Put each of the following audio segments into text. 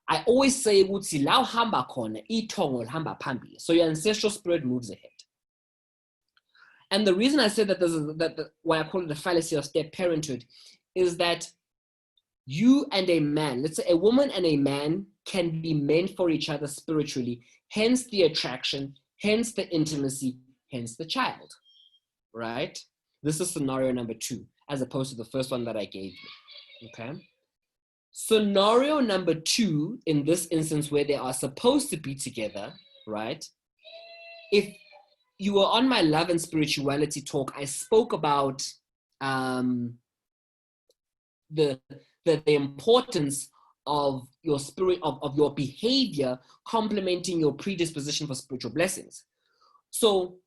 I always say, ukuthi la uhamba khona, ithongo lihamba phambili. So your ancestral spirit moves ahead. And the reason I said that why I call it the fallacy of step parenthood is that you and a man, let's say a woman and a man, can be meant for each other spiritually, hence the attraction, hence the intimacy, hence the child, right? This is scenario number 2, as opposed to the first one that I gave you, okay? Scenario number 2, in this instance where they are supposed to be together, right? If you were on my love and spirituality talk, I spoke about the importance of your spirit, of your behavior complementing your predisposition for spiritual blessings. So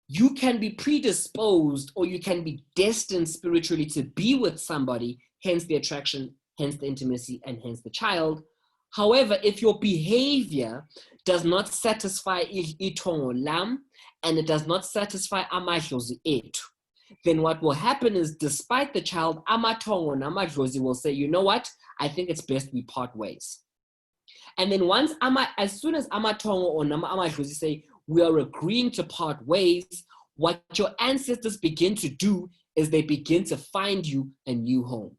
you can be predisposed or you can be destined spiritually to be with somebody, hence the attraction, hence the intimacy, and hence the child. However, if your behavior does not satisfy itongo lam and it does not satisfy amadlozi ethu, then what will happen is, despite the child, amatongo and amadlozi will say, you know what? I think it's best we part ways. And then as soon as amatongo or amadlozi say, we are agreeing to part ways, what your ancestors begin to do is they begin to find you a new home.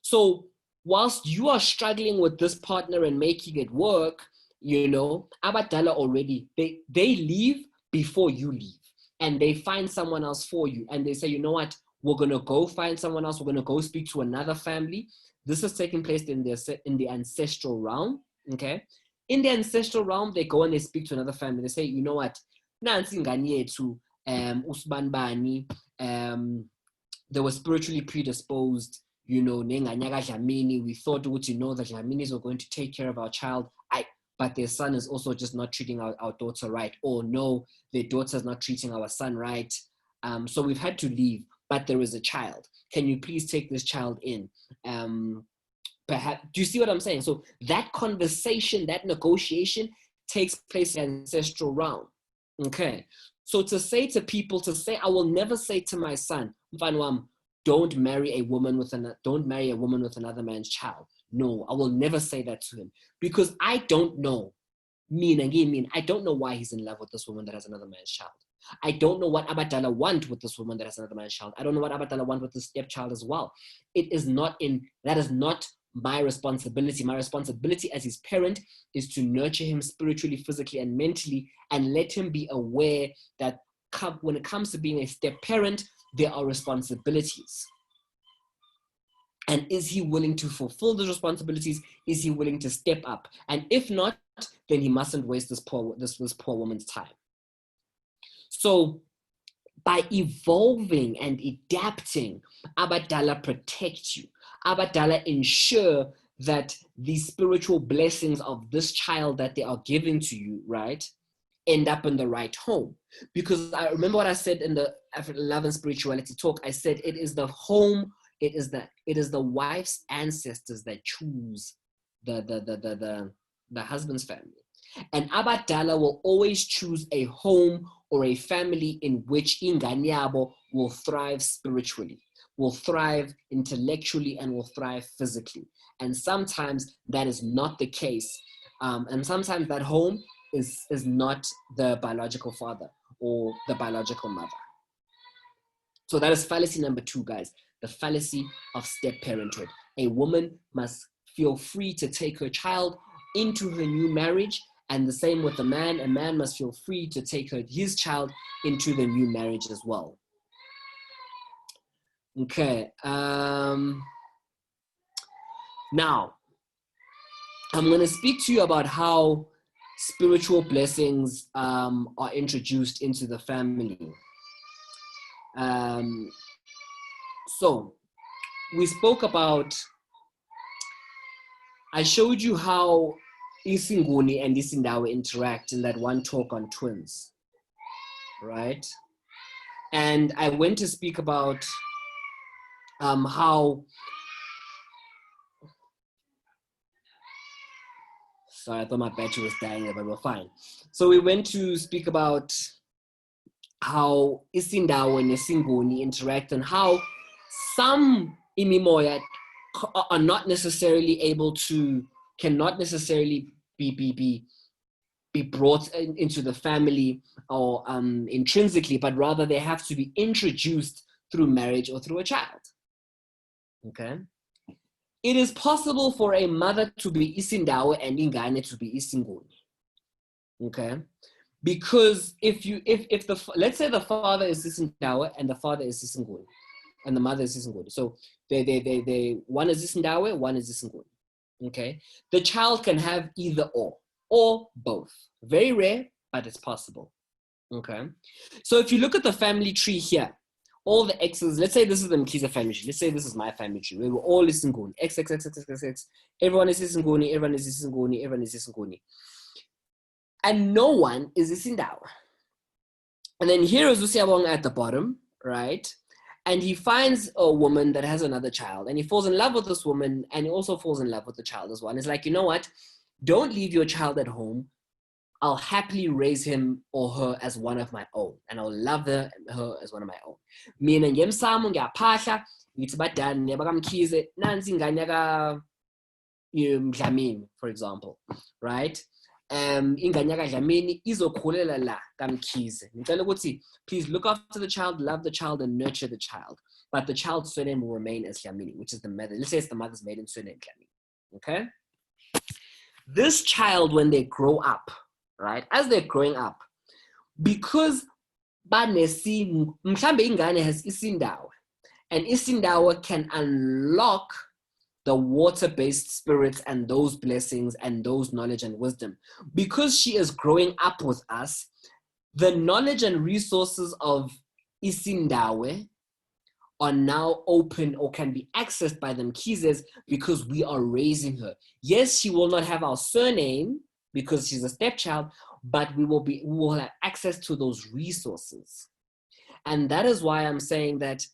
So whilst you are struggling with this partner and making it work, you know, abadala already, they leave before you leave. And they find someone else for you. And they say, you know what, we're going to go find someone else. We're going to go speak to another family. This is taking place in the ancestral realm, okay? In the ancestral realm, they go and they speak to another family. They say, you know what, nansi ngani yethu, usbanbani, they were spiritually predisposed, you know, we thought, you know, that Dlaminis were going to take care of our child. But their son is also just not treating our daughter right. Or no, their daughter's not treating our son right. So we've had to leave, but there is a child. Can you please take this child in? Perhaps, do you see what I'm saying? So that conversation, that negotiation takes place in the ancestral realm. Okay. So to say to people, I will never say to my son, don't marry a woman with another man's child. No, I will never say that to him, because I don't know. I don't know why he's in love with this woman that has another man's child. I don't know what Abadala want with this woman that has another man's child. I don't know what Abadala want with the stepchild as well. That is not my responsibility. My responsibility as his parent is to nurture him spiritually, physically, and mentally, and let him be aware that when it comes to being a step parent, there are responsibilities. And is he willing to fulfill those responsibilities? Is he willing to step up? And if not, then he mustn't waste this poor woman's time. So by evolving and adapting, Abadala protects you. Abadala ensure that the spiritual blessings of this child that they are giving to you, right, end up in the right home. Because I remember what I said in the Love and Spirituality talk. I said it is the home, it is the wife's ancestors that choose the husband's family. And Abadala will always choose a home or a family in which inganyabo will thrive spiritually, will thrive intellectually, and will thrive physically. And sometimes that is not the case. And sometimes that home is not the biological father or the biological mother. So that is fallacy number 2, guys. The fallacy of step parenthood. A woman must feel free to take her child into her new marriage, and the same with a man. A man must feel free to take his child into the new marriage as well. Okay. Now, I'm going to speak to you about how spiritual blessings are introduced into the family. So we spoke about, I showed you how Isinguni and Isindawe interact in that one talk on twins, right? And I went to speak about how, sorry, I thought my battery was dying there, but we're fine. So we went to speak about how Isindawe and Isinguni interact, and how some imimoya are not necessarily able to cannot necessarily be brought into the family or intrinsically, but rather they have to be introduced through marriage or through a child. Okay. It is possible for a mother to be isindawe and ingane to be isinguni. Okay. Because if let's say the father is isindawe and the father is isinguni and the mother is isinguni. So they one is isindawe, one is isinguni. Okay. The child can have either or both. Very rare, but it's possible. Okay. So if you look at the family tree here, all the X's, let's say this is the Mkhize family tree. Let's say this is my family tree. We were all Isinguni. X, X, X, X, X, X, X. Everyone is Isinguni, everyone is Isinguni, everyone is Isinguni. And no one is Isindawa. And then here is Usiyabong at the bottom, right? And he finds a woman that has another child. And he falls in love with this woman. And he also falls in love with the child as well. And it's like, you know what? Don't leave your child at home. I'll happily raise him or her as one of my own. And I'll love her as one of my own. Mina ngiyemsamo ngiyaphahla ngithi badani nebakamkhize nansi ingane yaka Mdlamini, for example, right? Ingane yaka Dlamini izokhulela la kamkhize. Ngicela ukuthi please look after the child, love the child and nurture the child. But the child's surname will remain as Dlamini, which is the mother. Let's say it's the mother's maiden surname Dlamini. Okay? This child, when they grow up, right? As they're growing up, because mhlambe ingane has isindawo, and isindawo can unlock the water-based spirits and those blessings and those knowledge and wisdom. Because she is growing up with us, the knowledge and resources of isindawe are now open or can be accessed by the Mkhizes because we are raising her. Yes, she will not have our surname because she's a stepchild, but we will have access to those resources. And that is why I'm saying that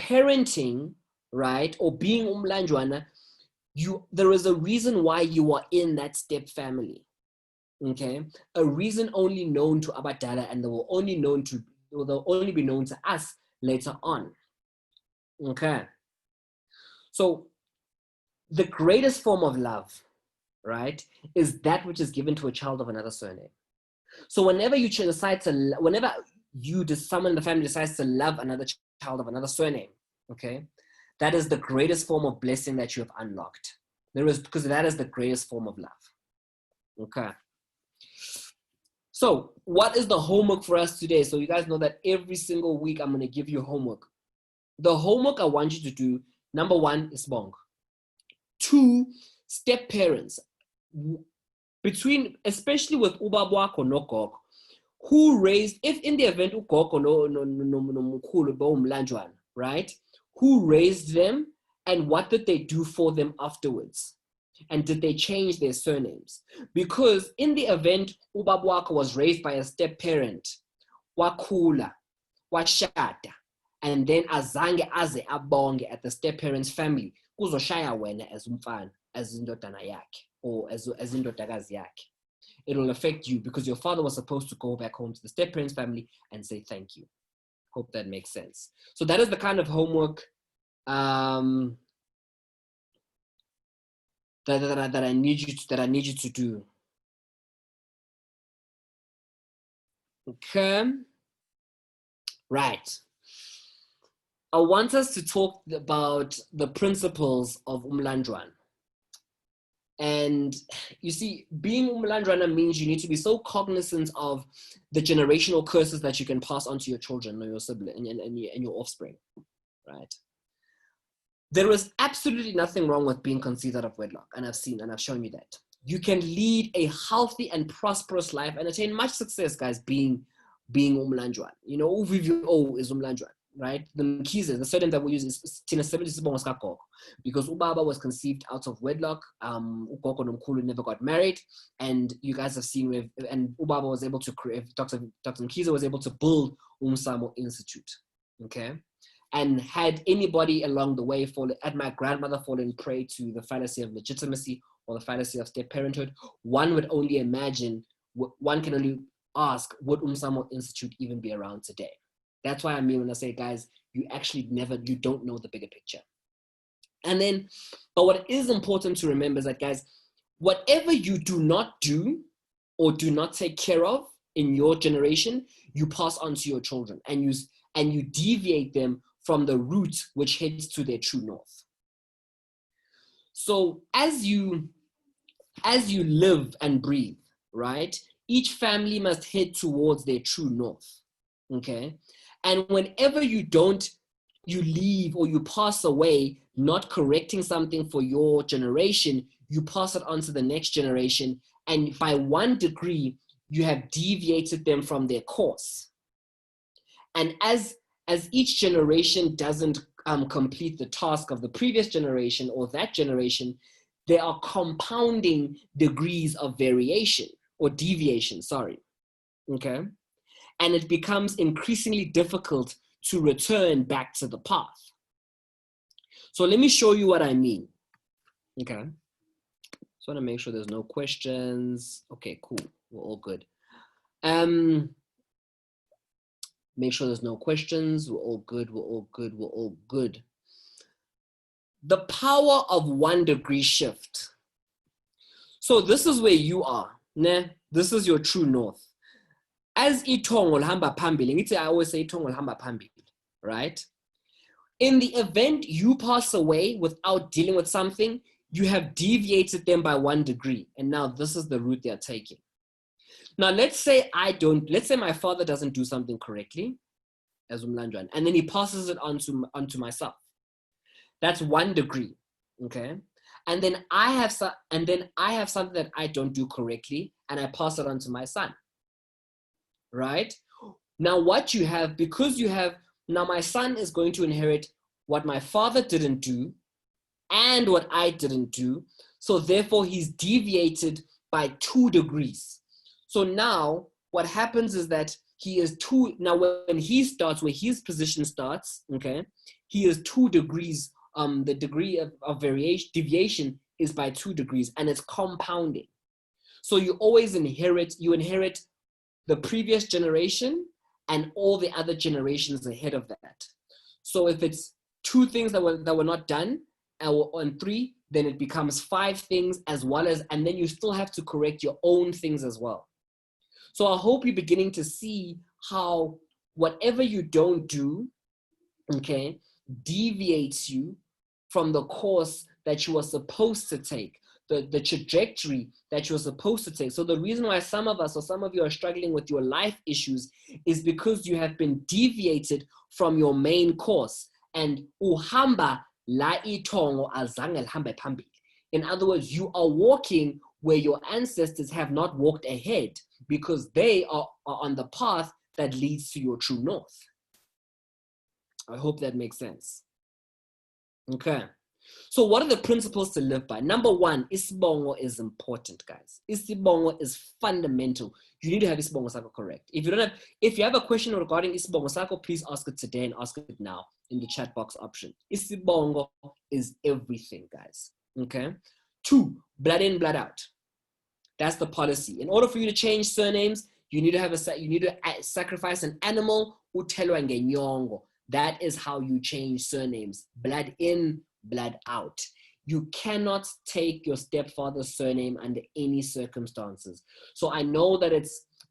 parenting, right, or being Umlanjwana, there is a reason why you are in that step family. Okay? A reason only known to Abadala, and they'll only be known to us later on. Okay? So the greatest form of love, right, is that which is given to a child of another surname. So whenever someone in the family decides to love another child of another surname, okay, that is the greatest form of blessing that you have unlocked. Because that is the greatest form of love. Okay. So what is the homework for us today? So you guys know that every single week I'm going to give you homework. The homework I want you to do, number 1 is bong. 2, step parents. Especially with ubabwako no gogo, who raised, if in the event ugogo no mkhulu Umlanjwana, right? Who raised them and what did they do for them afterwards? And did they change their surnames? Because in the event ubabwako was raised by a step parent, wakula, washada, and then azange aze abonge at the step parent's family, kuzoshaya wena as umfana, as indodana yakhe, or as indodakazi yakhe. It will affect you because your father was supposed to go back home to the step parent's family and say thank you. Hope that makes sense. So that is the kind of homework that I need you to do. Okay. Right. I want us to talk about the principles of Umlanjwana. And you see, being Umlanjwana means you need to be so cognizant of the generational curses that you can pass on to your children or your sibling and your offspring, right? There is absolutely nothing wrong with being conceived out of wedlock, and I've shown you that. You can lead a healthy and prosperous life and attain much success, guys, being Umlanjwana. You know, UVVO is Umlanjwana, right? The Mkhize, the surname that we use is Tina because Ubaba was conceived out of wedlock. Ugogo Nomkhulu never got married, and you guys have seen and Ubaba was able to create. Dr. Mkhize was able to build Umsamo Institute, okay. And had anybody along the way had my grandmother fallen prey to the fallacy of legitimacy or the fallacy of step parenthood, one would only imagine, one can only ask, would Umsamo Institute even be around today? That's why I mean when I say, guys, you don't know the bigger picture. And then, but what is important to remember is that, guys, whatever you do not do or do not take care of in your generation, you pass on to your children, and you deviate them from the route which heads to their true north. So as you live and breathe, right, each family must head towards their true north, okay? And whenever you leave or you pass away not correcting something for your generation, you pass it on to the next generation, and by 1 degree, you have deviated them from their course. And as each generation doesn't complete the task of the previous generation or that generation, there are compounding degrees of variation or deviation, okay? And it becomes increasingly difficult to return back to the path. So let me show you what I mean, okay? Just want to make sure there's no questions. Okay, cool, we're all good. Make sure there's no questions, we're all good, we're all good, we're all good. The power of 1 degree shift. So this is where you are, ne? This is your true north. As itongo lihamba phambili, I always say itongo lihamba phambili, right? In the event you pass away without dealing with something, you have deviated them by 1 degree, and now this is the route they're taking. Now let's say my father doesn't do something correctly as Umlanjwana, and then he passes it onto myself. That's 1 degree, okay? And then I have something that I don't do correctly, and I pass it on to my son, right? Now what you have, now my son is going to inherit what my father didn't do and what I didn't do. So therefore he's deviated by 2 degrees. So now what happens is that now when he starts, where his position starts, okay, he is 2 degrees. The degree of deviation is by 2 degrees, and it's compounding. So you always inherit the previous generation and all the other generations ahead of that. So if it's 2 things that were not done, on 3, then it becomes 5 things and then you still have to correct your own things as well. So I hope you're beginning to see how whatever you don't do, okay, deviates you from the course that you were supposed to take, the trajectory that you were supposed to take. So the reason why some of you are struggling with your life issues is because you have been deviated from your main course. And uhamba la itongo azange lihambe phambili. In other words, you are walking where your ancestors have not walked ahead, because they are on the path that leads to your true north. I hope that makes sense. Okay. So what are the principles to live by? Number 1, isibongo is important, guys. Isibongo is fundamental. You need to have isibongo sako correct. If you have a question regarding isibongo sako, please ask it today and ask it now in the chat box option. Isibongo is everything, guys. Okay. 2, blood in, blood out. That's the policy. In order for you to change surnames, you need to sacrifice an animal. Uthelwa ngenyongo. That is how you change surnames. Blood in, blood out. You cannot take your stepfather's surname under any circumstances. So I know that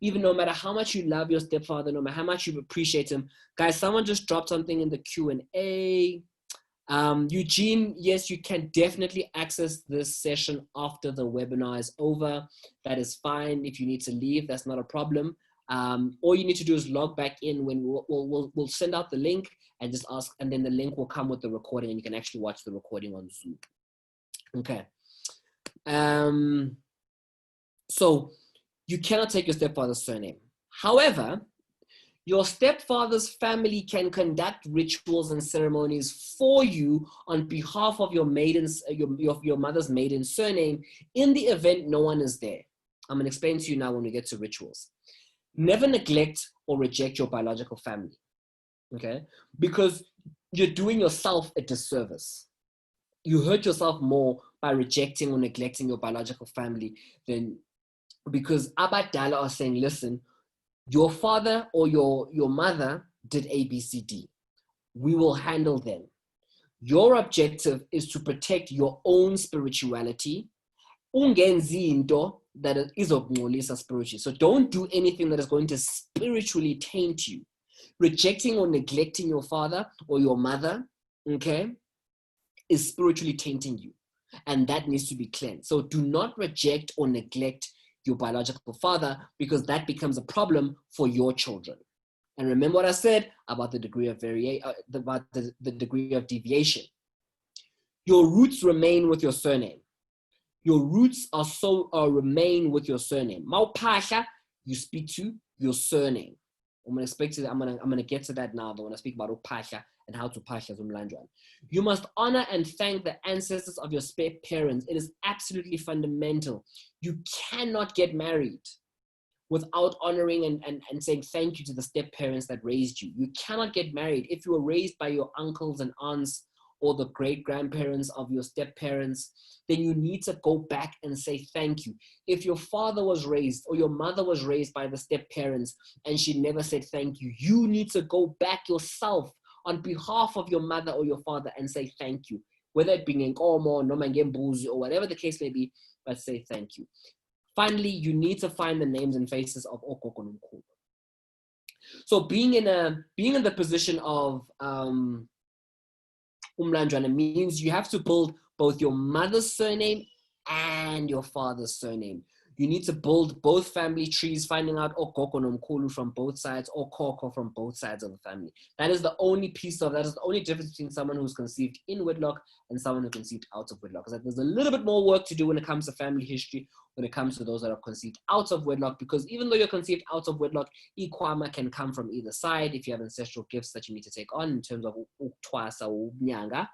even no matter how much you love your stepfather, no matter how much you appreciate him, guys, someone just dropped something in the Q&A. Eugene, yes, you can definitely access this session after the webinar is over. That is fine. If you need to leave, that's not a problem. All you need to do is log back in when we'll send out the link and just ask, and then the link will come with the recording and you can actually watch the recording on Zoom. Okay. So you cannot take your stepfather's surname. However, your stepfather's family can conduct rituals and ceremonies for you on behalf of your mother's maiden surname in the event no one is there. I'm going to explain to you now when we get to rituals. Never neglect or reject your biological family, okay? Because you're doing yourself a disservice. You hurt yourself more by rejecting or neglecting your biological family because abadala are saying, listen, your father or your mother did A, B, C, D. We will handle them. Your objective is to protect your own spirituality. Ungenzi into that is izokungcolisa spiritually. So don't do anything that is going to spiritually taint you. Rejecting or neglecting your father or your mother, okay, is spiritually tainting you. And that needs to be cleansed. So do not reject or neglect your biological father, because that becomes a problem for your children. And remember what I said about the degree of about the degree of deviation. Your roots remain with your surname. Your roots remain with your surname. Maupasha, you speak to your surname. I'm gonna get to that now, though, when I speak about Upasha and how to pasha Umlanjwana. You must honor and thank the ancestors of your step parents. It is absolutely fundamental. You cannot get married without honoring and saying thank you to the step parents that raised you. You cannot get married if you were raised by your uncles and aunts or the great grandparents of your step parents. Then you need to go back and say thank you. If your father was raised or your mother was raised by the step parents and she never said thank you, you need to go back yourself on behalf of your mother or your father and say thank you, whether it be ngenkomo, noma ngembuzi, or whatever the case may be, but say thank you. Finally, you need to find the names and faces of ogogo nomkhulu. So being in the position of Umlanjwana means you have to build both your mother's surname and your father's surname. You need to build both family trees, finding out ogogo nomkhulu from both sides or koko from both sides of the family. That is the only difference between someone who's conceived in wedlock and someone who conceived out of wedlock. Because there's a little bit more work to do when it comes to family history, when it comes to those that are conceived out of wedlock, because even though you're conceived out of wedlock, ikwama can come from either side if you have ancestral gifts that you need to take on in terms of uktwasa or unyanga.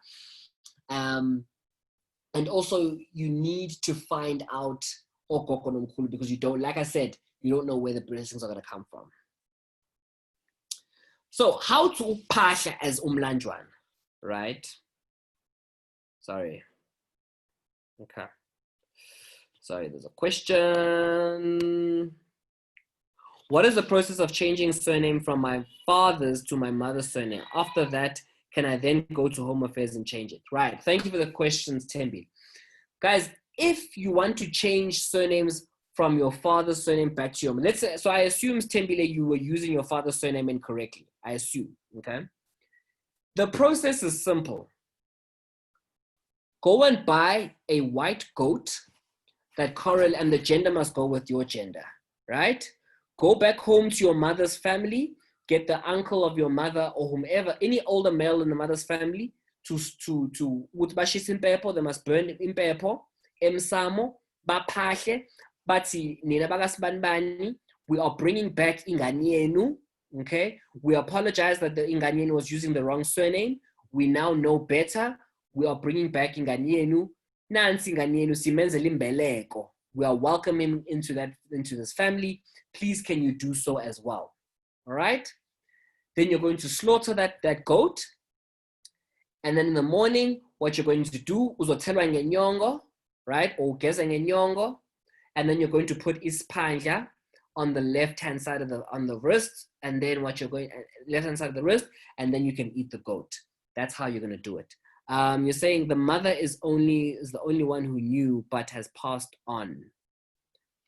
And also you need to find out ogogo nomkhulu, because you don't, like I said, you don't know where the blessings are going to come from. So how to pasha as Umlanjwana, right? Sorry. Okay. Sorry, there's a question. What is the process of changing surname from my father's to my mother's surname? After that, can I then go to Home Affairs and change it? Right. Thank you for the questions, Tembi. Guys, if you want to change surnames from your father's surname back to your, so I assume, Tembile, you were using your father's surname incorrectly. I assume, okay? The process is simple. Go and buy a white goat that correlates, and the gender must go with your gender, right? Go back home to your mother's family, get the uncle of your mother or whomever, any older male in the mother's family, to utbashis impepo, they must burn impepo, emsamo, bapashe, bati nina bagasbanbani, we are bringing back inganyenu, okay? We apologize that the inganyenu was using the wrong surname. We now know better. We are bringing back inganyenu. Nansi inganyenu simenzele imbeleko. We are welcoming into this family. Please, can you do so as well? All right? Then you're going to slaughter that goat. And then in the morning, what you're going to do is uzotelwa ngenyongo, right? Or ugeza ngenyongo. And then you're going to put ispanja on the left-hand side on the wrist. And then left-hand side of the wrist, and then you can eat the goat. That's how you're going to do it. You're saying the mother is the only one who knew, but has passed on.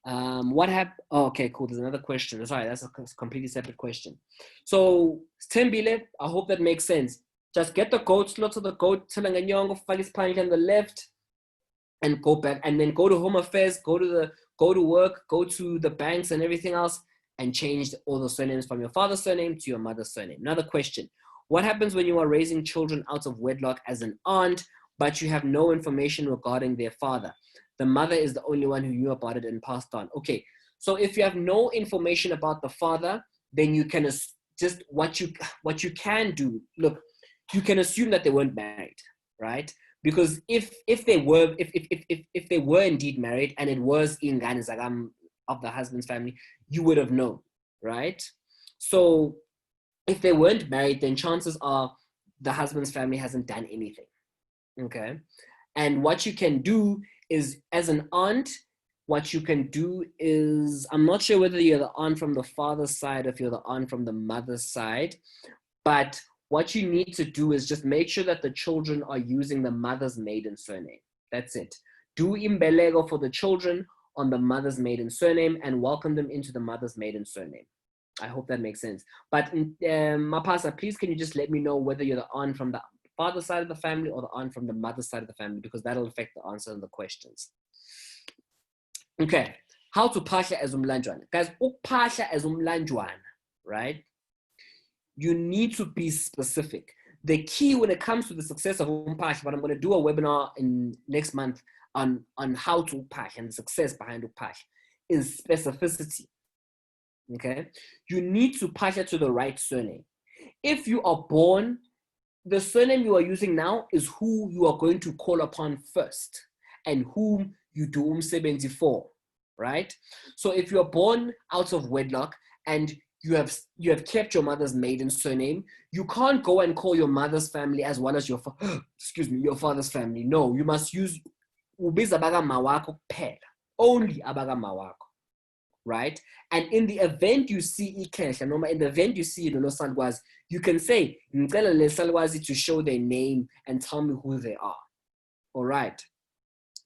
What happened? Oh, okay, cool. There's another question. Sorry, that's a completely separate question. So, Tembile, I hope that makes sense. Just get the goat, slaughter the goat, Telanganyongo, Falis Panja on the left, and go back, and then go to Home Affairs, go to work, go to the banks and everything else, and change all the surnames from your father's surname to your mother's surname. Another question. What happens when you are raising children out of wedlock as an aunt, but you have no information regarding their father? The mother is the only one who knew about it and passed on. Okay, so if you have no information about the father, then you can just what you can do. Look, you can assume that they weren't married, right? Because if they were indeed married and it was ingane zagam of the husband's family, you would have known, right? So if they weren't married, then chances are the husband's family hasn't done anything, okay? And what you can do is, as an aunt, what you can do is, I'm not sure whether you're the aunt from the father's side or if you're the aunt from the mother's side, but what you need to do is just make sure that the children are using the mother's maiden surname. That's it. Do imbeleko for the children on the mother's maiden surname and welcome them into the mother's maiden surname. I hope that makes sense. But Mapasa, please can you just let me know whether you're the aunt from the father's side of the family or the aunt from the mother's side of the family, because that'll affect the answer of the questions. Okay, how to phahla as umlanjwana. Guys, ukuphahla as umlanjwana, right? You need to be specific. The key when it comes to the success of umphahla, but I'm going to do a webinar in next month on how to phahla and the success behind umphahla, is specificity. Okay, you need to phahla to the right surname. If you are born, the surname you are using now is who you are going to call upon first and whom you do umsebenzi for, right? So if you're born out of wedlock and you have kept your mother's maiden surname, you can't go and call your mother's family as well as your your father's family. No, you must use ubiza abakama wakho kuphela, only abakama wakho, right? And in the event you see ikhehla, noma in the event you see no salwazi, you can say ngicela le salwazi to show their name and tell me who they are. All right.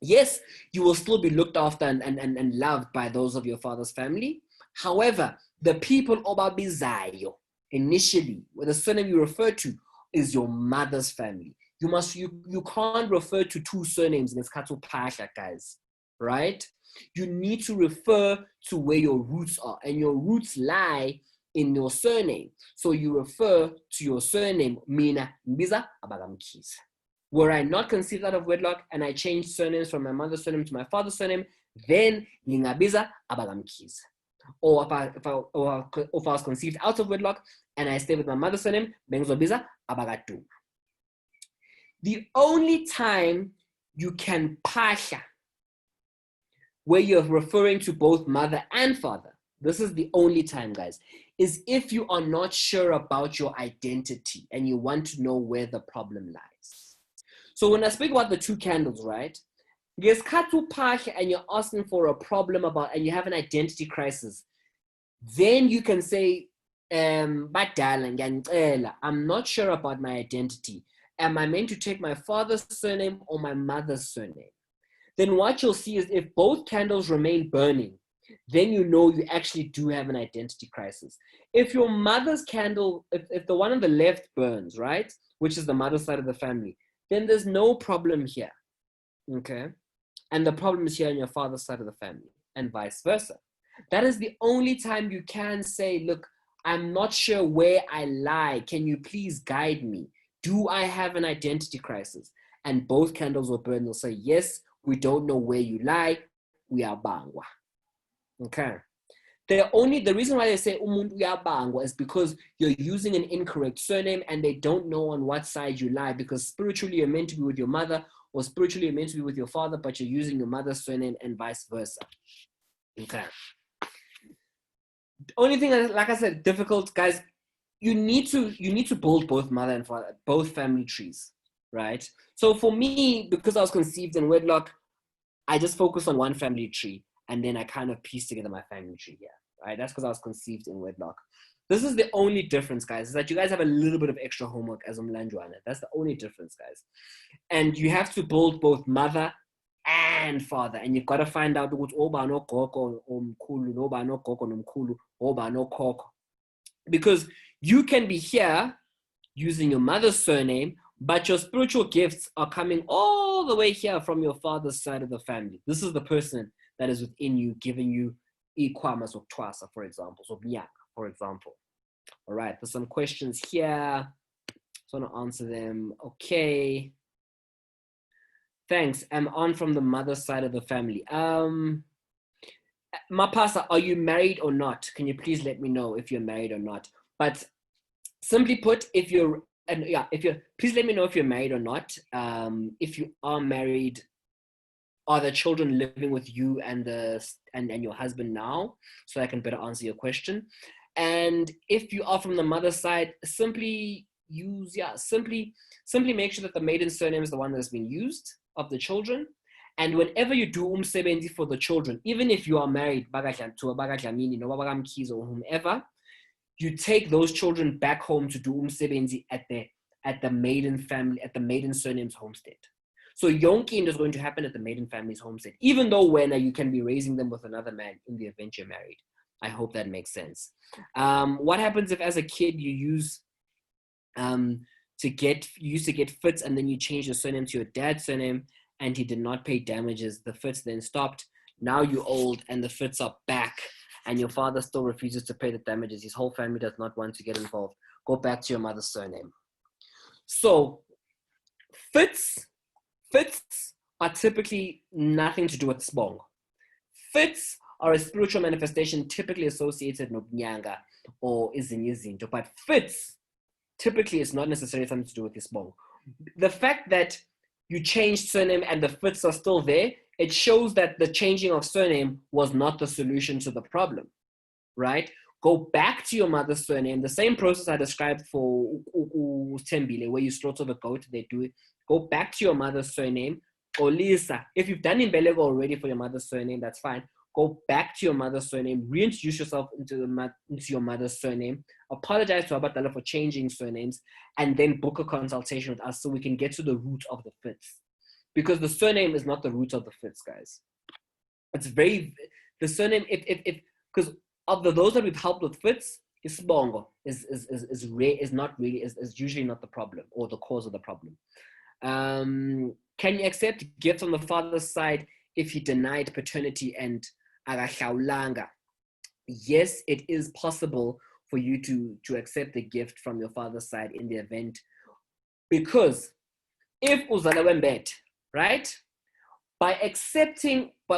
Yes, you will still be looked after and loved by those of your father's family. However, the people obabizayo initially, the surname you refer to is your mother's family. You can't refer to two surnames in isikhathi uphahla, guys, right? You need to refer to where your roots are, and your roots lie in your surname. So you refer to your surname, mina mbiza abakamkhize. Were I not conceived out of wedlock and I changed surnames from my mother's surname to my father's surname, then ngingabiza abakamkhize. Or if I was conceived out of wedlock and I stay with my mother's surname, bengizobiza abakaduma. The only time you can phahla where you're referring to both mother and father, this is the only time, guys, is if you are not sure about your identity and you want to know where the problem lies. So when I speak about the two candles, right? And you're asking for a problem about, and you have an identity crisis, then you can say, I'm not sure about my identity. Am I meant to take my father's surname or my mother's surname? Then what you'll see is if both candles remain burning, then you know you actually do have an identity crisis. If your mother's candle, if the one on the left burns, right, which is the mother's side of the family, then there's no problem here, okay? And the problem is here on your father's side of the family, and vice versa. That is the only time you can say, look, I'm not sure where I lie. Can you please guide me? Do I have an identity crisis? And both candles will burn. They'll say, yes, we don't know where you lie. We are bangwa. Okay. The reason why they say umuntu uyabangwa is because you're using an incorrect surname and they don't know on what side you lie, because spiritually you're meant to be with your mother or spiritually you're meant to be with your father, but you're using your mother's surname and vice versa. Okay. The only thing, like I said, difficult, guys, you need to build both mother and father, both family trees, right? So for me, because I was conceived in wedlock, I just focus on one family tree and then I kind of piece together my family tree here, right? That's because I was conceived in wedlock. This is the only difference, guys, is that you guys have a little bit of extra homework as Umlanjwana. That's the only difference, guys. And you have to build both mother and father, and you've got to find out what's oba no koko omkhulu, oba no koko nomkhulu, oba no koko. Because you can be here using your mother's surname, but your spiritual gifts are coming all the way here from your father's side of the family. This is the person that is within you, giving you ikwamas or twasa, for example, so biak, for example. All right, there's some questions here. So I want to answer them. Okay. Thanks. I'm on from the mother's side of the family. Mapasa, are you married or not? Can you please let me know if you're married or not? But simply put, please let me know if you're married or not. If you are married, are the children living with you and your husband now? So I can better answer your question. And if you are from the mother's side, simply make sure that the maiden surname is the one that's been used of the children. And whenever you do umsebenzi for the children, even if you are married to a bagadlamini, no babagamkhize or whomever, you take those children back home to do umsebenzi at the maiden family, at the maiden surname's homestead. So yonke is going to happen at the maiden family's homestead, even though when you can be raising them with another man in the event you're married. I hope that makes sense. What happens if as a kid you used to get fits and then you change your surname to your dad's surname and he did not pay damages? The fits then stopped. Now you're old and the fits are back and your father still refuses to pay the damages. His whole family does not want to get involved. Go back to your mother's surname. So fits are typically nothing to do with sbongo. Fits are a spiritual manifestation typically associated with nyanga or izinyizinto, but fits typically is not necessarily something to do with sbongo. The fact that you changed surname and the fits are still there, it shows that the changing of surname was not the solution to the problem, right? Go back to your mother's surname. The same process I described for Tembile, where you slaughter the goat, they do it. Go back to your mother's surname. Or Lisa, if you've done Imbeleko already for your mother's surname, that's fine. Go back to your mother's surname, reintroduce yourself into your mother's surname, apologize to Abatala for changing surnames, and then book a consultation with us so we can get to the root of the fits. Because the surname is not the root of the fits, guys. It's the surname, because of those that we've helped with fits, isbongo is usually not the problem or the cause of the problem. Can you accept gifts on the father's side if he denied paternity and agahlawulanga? Yes, it is possible for you to accept the gift from your father's side in the event, because if uzala wembet, right? But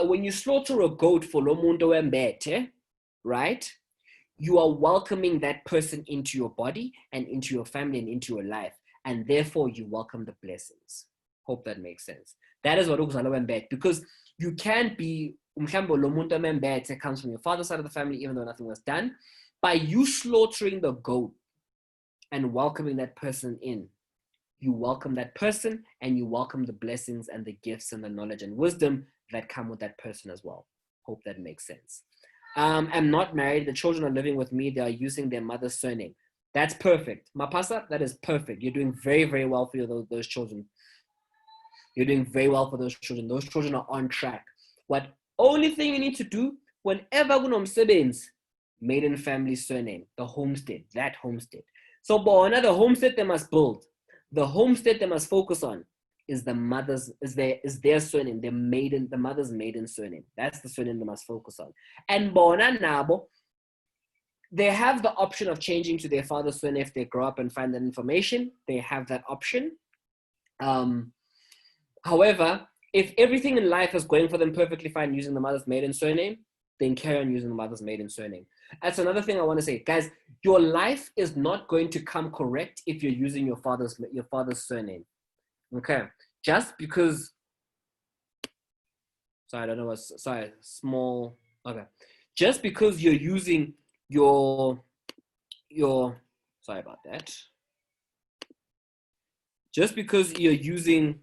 when you slaughter a goat for lo muntu wembethe, right? You are welcoming that person into your body and into your family and into your life, and therefore you welcome the blessings. Hope that makes sense. That is what ukuzala wembethe, because you can't be umhlambo lo muntu wembethe comes from your father's side of the family, even though nothing was done. By you slaughtering the goat and welcoming that person in, you welcome that person and you welcome the blessings and the gifts and the knowledge and wisdom that come with that person as well. Hope that makes sense. I'm not married. The children are living with me. They are using their mother's surname. That's perfect. Mapasa, that is perfect. You're doing very, very well for those children. You're doing very well for those children. Those children are on track. What only thing you need to do whenever siblings, maiden family surname, the homestead, that homestead. So Bona, the homestead they must build. The homestead they must focus on is the mother's, is their surname, the mother's maiden surname. That's the surname they must focus on. And Bona Nabo, they have the option of changing to their father's surname if they grow up and find that information. They have that option. However, if everything in life is going for them perfectly fine using the mother's maiden surname, then carry on using the mother's maiden surname. That's another thing I want to say. Guys, your life is not going to come correct if you're using your father's surname. Okay? Just because, just because you're using sorry about that. Just because you're using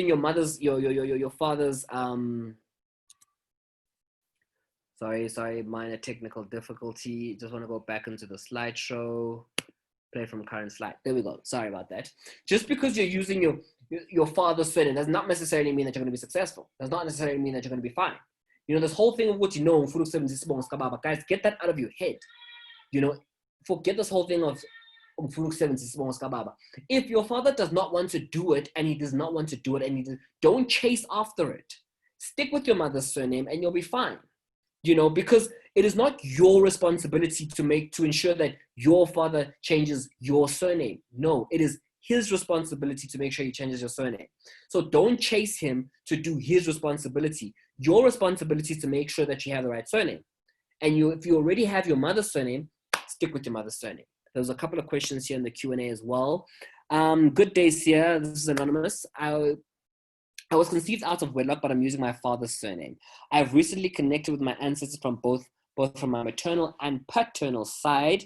your mother's, your father's, sorry, minor technical difficulty. Just want to go back into the slideshow, play from current slide. There we go. Sorry about that. Just because you're using your father's surname does not necessarily mean that you're going to be successful. Does not necessarily mean that you're going to be fine. You know, this whole thing of what you know, guys, get that out of your head. You know, forget this whole thing of if your father does not want to do it and he does not want to do it, and don't chase after it. Stick with your mother's surname and you'll be fine. You know, because it is not your responsibility to ensure that your father changes your surname. No, it is his responsibility to make sure he changes your surname. So don't chase him to do his responsibility. Your responsibility is to make sure that you have the right surname. And if you already have your mother's surname, stick with your mother's surname. There's a couple of questions here in the Q&A as well. Good day, Sia. This is anonymous. I was conceived out of wedlock, but I'm using my father's surname. I've recently connected with my ancestors from both from my maternal and paternal side.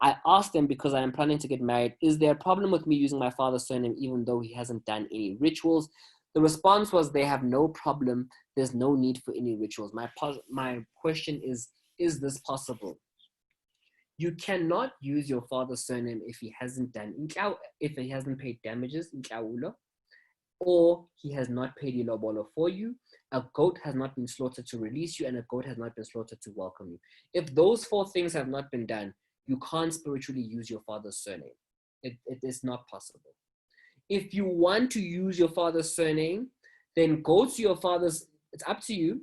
I asked them, because I am planning to get married, is there a problem with me using my father's surname even though he hasn't done any rituals? The response was they have no problem. There's no need for any rituals. My question is this possible? You cannot use your father's surname if he hasn't paid damages, or he has not paid ilobolo for you, a goat has not been slaughtered to release you, and a goat has not been slaughtered to welcome you. If those 4 things have not been done, you can't spiritually use your father's surname. It is not possible. If you want to use your father's surname, then go to your father's, it's up to you.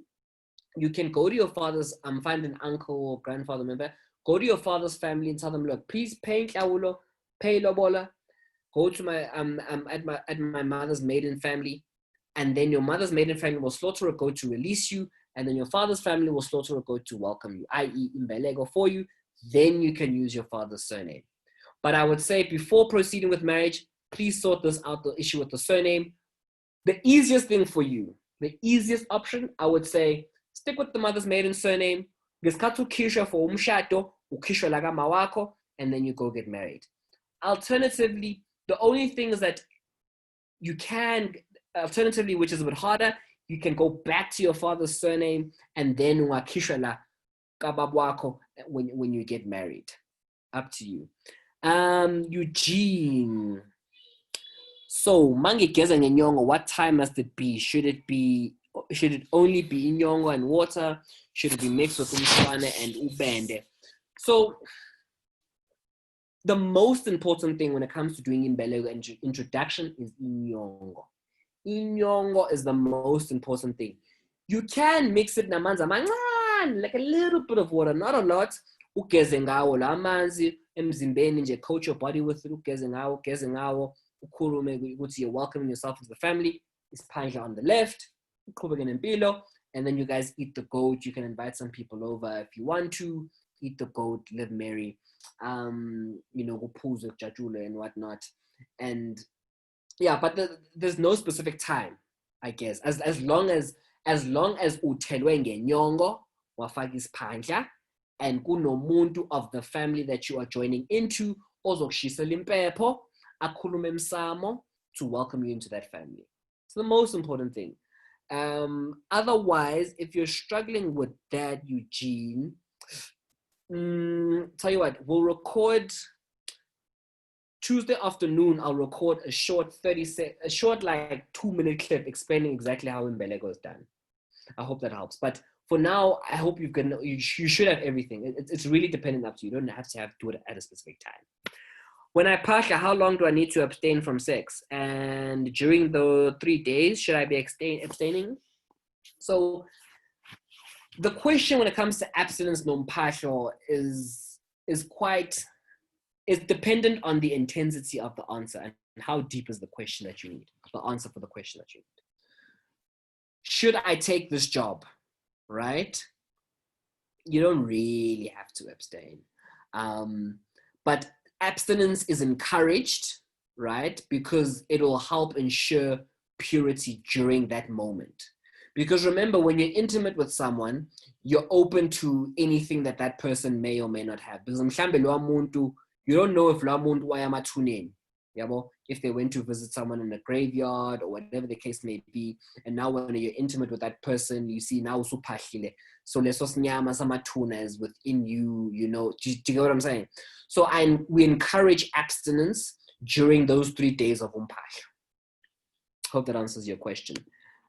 You can go to your father's, find an uncle or grandfather member, go to your father's family and tell them, look, please pay Nklawulo, pay lobola, go to my at my mother's maiden family, and then your mother's maiden family will slaughter a goat to release you, and then your father's family will slaughter a goat to welcome you, i.e. imbeleko for you. Then you can use your father's surname. But I would say before proceeding with marriage, please sort this out, the issue with the surname. The easiest thing for you, the easiest option, I would say, stick with the mother's maiden surname. Ngesikhathi ukhishwa for umshado, ukhishwa la kama wakho, and then you go get married. Alternatively, the only thing is that you can, alternatively, which is a bit harder, you can go back to your father's surname and then ungakhishwa la kababa wakho when you get married. Up to you. Eugene. So, mangigeza ngenyongo, what time must it be? Should it only be inyongo and water? Should it be mixed with umlanjwana and ubende? So, the most important thing when it comes to doing imbeleko and introduction is inyongo. Inyongo is the most important thing. You can mix it namanzi amancane, like a little bit of water, not a lot. Ugeze ngawo la amanzi emzimbeni nje, coat your body with it. Ugeze ngawo, ukhulume ukuthi you're welcoming yourself into the family. It's panja on the left, and then you guys eat the goat. You can invite some people over if you want to. Eat the goat, live merry, kuphuzo kujatshulwe and whatnot. And yeah, but there's no specific time, I guess. As long as uthelwe ngenyongo wafaka isiphandla, and kunomuntu of the family that you are joining into ozokushisela impepho akhulume emsamo to welcome you into that family. It's the most important thing. Otherwise, if you're struggling with that, Eugene, tell you what, we'll record Tuesday afternoon. I'll record a short like 2-minute clip explaining exactly how imbeleko is done. I hope that helps. But for now, I hope you should have everything. It's really dependent up to you. You don't have to do it at a specific time. When I pasha, how long do I need to abstain from sex? And during the 3 days, should I be abstaining? So the question when it comes to abstinence nompasho is dependent on the intensity of the answer and how deep is the question that you need, the answer for the question that you need. Should I take this job, right? You don't really have to abstain. But abstinence is encouraged, right? Because it will help ensure purity during that moment. Because remember, when you're intimate with someone, you're open to anything that person may or may not have. Because you don't know if lo muntu wayamathuneni, if they went to visit someone in a graveyard or whatever the case may be. And now when you're intimate with that person, you see now usuphahile. So leso sinyama samathuna is within you, do you get what I'm saying? So we encourage abstinence during those 3 days of umpahla. Hope that answers your question.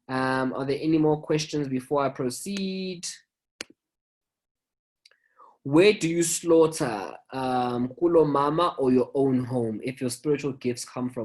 Are there any more questions before I proceed? Where do you slaughter? Kulo mama or your own home if your spiritual gifts come from